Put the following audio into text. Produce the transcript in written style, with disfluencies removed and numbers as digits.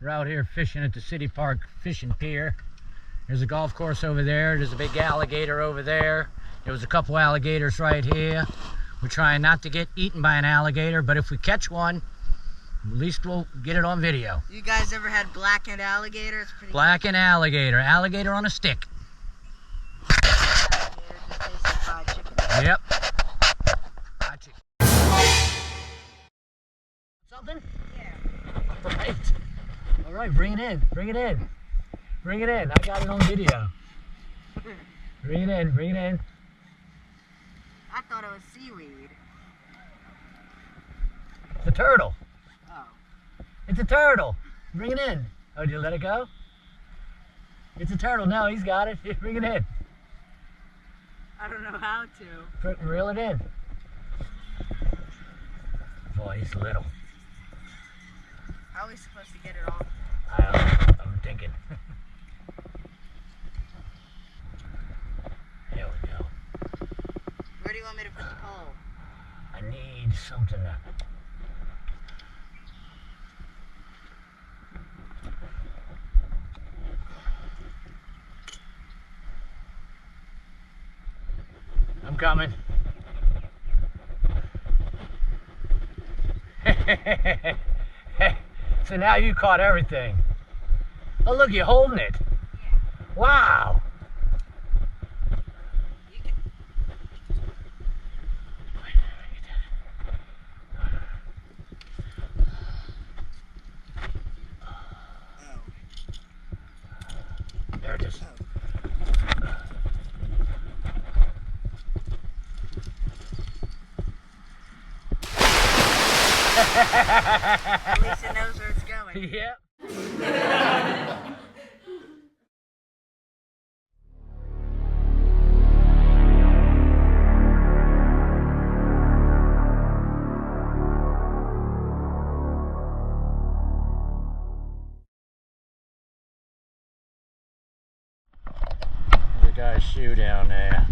We're out here fishing at the City Park Fishing Pier. There's a golf course over there. There's a big alligator over there. There was a couple alligators right here. We're trying not to get eaten by an alligator, but if we catch one, at least we'll get it on video. You guys ever had blackened alligator? It's pretty Blackened alligator. Alligator on a stick. alligator just tastes like fried chicken. Yep. Fried chicken. Something? Yeah. All right. All right, bring it in. Bring it in. Bring it in. I got it on video. Bring it in. Bring it in. I thought it was seaweed. It's a turtle. Oh. It's a turtle. Bring it in. Oh, did you let it go? It's a turtle. No, he's got it. Bring it in. I don't know how to. Reel it in. Boy, he's little. How are we supposed to get it off? I'm thinking. There we go. Where do you want me to put the pole? I need something to... I'm coming. So now you caught everything. Oh, look, you're holding it. Yeah. Wow. You can... There it is. At least it knows where it's going. Yep. There's a guy's shoe down there.